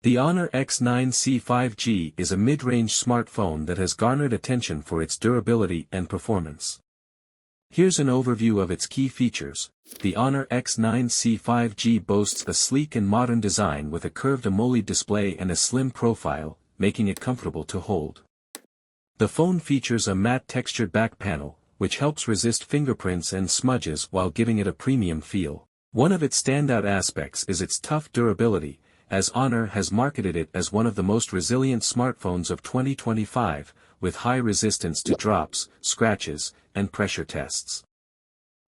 The Honor X9c 5G is a mid-range smartphone that has garnered attention for its durability and performance. Here's an overview of its key features. The Honor X9c 5G boasts a sleek and modern design with a curved AMOLED display and a slim profile, making it comfortable to hold. The phone features a matte textured back panel, which helps resist fingerprints and smudges while giving it a premium feel. One of its standout aspects is its tough durability, as Honor has marketed it as one of the most resilient smartphones of 2025, with high resistance to drops, scratches, and pressure tests.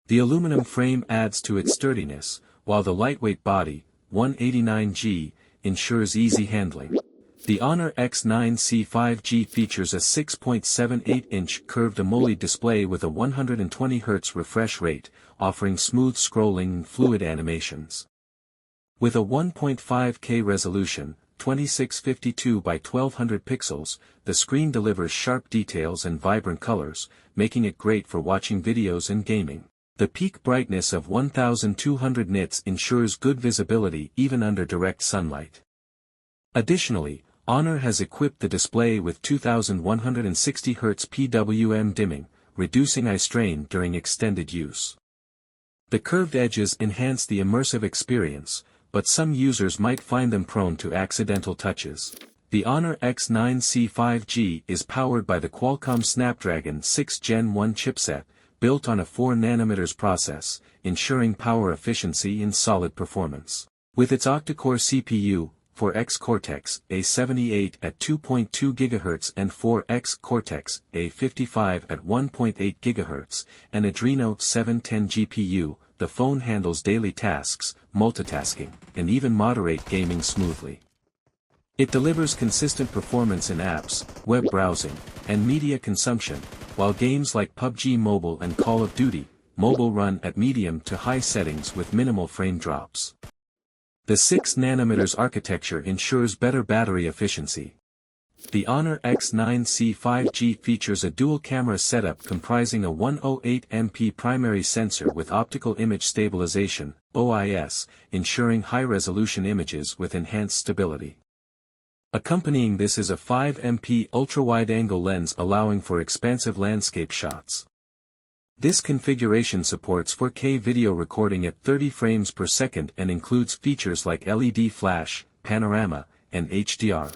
The aluminum frame adds to its sturdiness, while the lightweight body, 189G, ensures easy handling. The Honor X9c 5G features a 6.78-inch curved AMOLED display with a 120Hz refresh rate, offering smooth scrolling and fluid animations. With a 1.5K resolution, 2652 by 1200 pixels, the screen delivers sharp details and vibrant colors, making it great for watching videos and gaming. The peak brightness of 1200 nits ensures good visibility even under direct sunlight. Additionally, Honor has equipped the display with 2160 Hz PWM dimming, reducing eye strain during extended use. The curved edges enhance the immersive experience, but some users might find them prone to accidental touches. The Honor X9c 5G is powered by the Qualcomm Snapdragon 6 Gen 1 chipset, built on a 4nm process, ensuring power efficiency and solid performance. With its octa-core CPU, 4X Cortex-A78 at 2.2 GHz and 4X Cortex-A55 at 1.8 GHz, and Adreno 710 GPU, the phone handles daily tasks, multitasking, and even moderate gaming smoothly. It delivers consistent performance in apps, web browsing, and media consumption, while games like PUBG Mobile and Call of Duty Mobile run at medium to high settings with minimal frame drops. The 6nm architecture ensures better battery efficiency. The Honor X9c 5G features a dual-camera setup comprising a 108MP primary sensor with optical image stabilization, OIS, ensuring high-resolution images with enhanced stability. Accompanying this is a 5MP ultra-wide-angle lens allowing for expansive landscape shots. This configuration supports 4K video recording at 30 frames per second and includes features like LED flash, panorama, and HDR.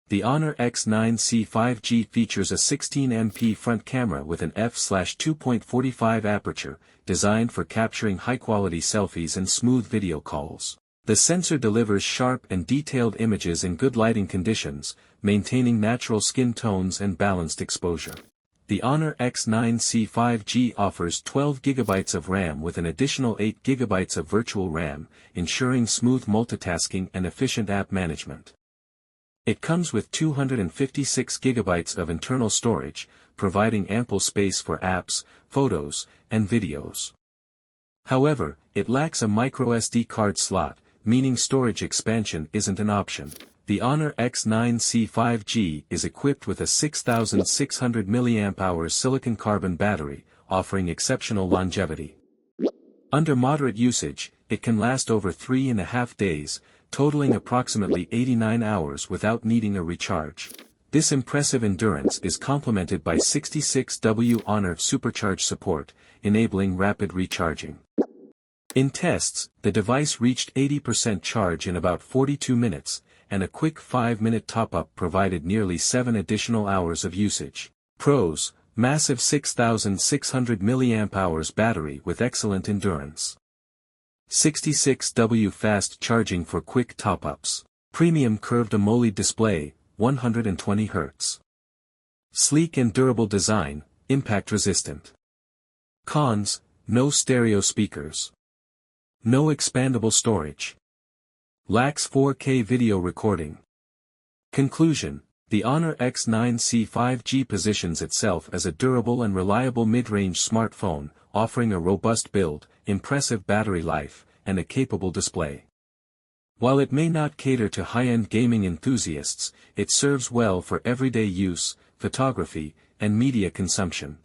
The Honor X9c 5G features a 16MP front camera with an f/2.45 aperture, designed for capturing high-quality selfies and smooth video calls. The sensor delivers sharp and detailed images in good lighting conditions, maintaining natural skin tones and balanced exposure. The Honor X9c 5G offers 12 GB of RAM with an additional 8 GB of virtual RAM, ensuring smooth multitasking and efficient app management. It comes with 256 GB of internal storage, providing ample space for apps, photos, and videos. However, it lacks a microSD card slot, meaning storage expansion isn't an option. The Honor X9c 5G is equipped with a 6600 mAh silicon carbon battery, offering exceptional longevity. Under moderate usage, it can last over 3.5 days, totaling approximately 89 hours without needing a recharge. This impressive endurance is complemented by 66W Honor Supercharge support, enabling rapid recharging. In tests, the device reached 80% charge in about 42 minutes, and a quick 5-minute top-up provided nearly 7 additional hours of usage. Pros: massive 6600 mAh battery with excellent endurance. 66W fast charging for quick top-ups. Premium curved AMOLED display, 120 Hz. Sleek and durable design, impact resistant. Cons: no stereo speakers. No expandable storage. Lacks 4K video recording. Conclusion: the Honor X9c 5G positions itself as a durable and reliable mid-range smartphone, offering a robust build, impressive battery life, and a capable display. While it may not cater to high-end gaming enthusiasts, it serves well for everyday use, photography, and media consumption.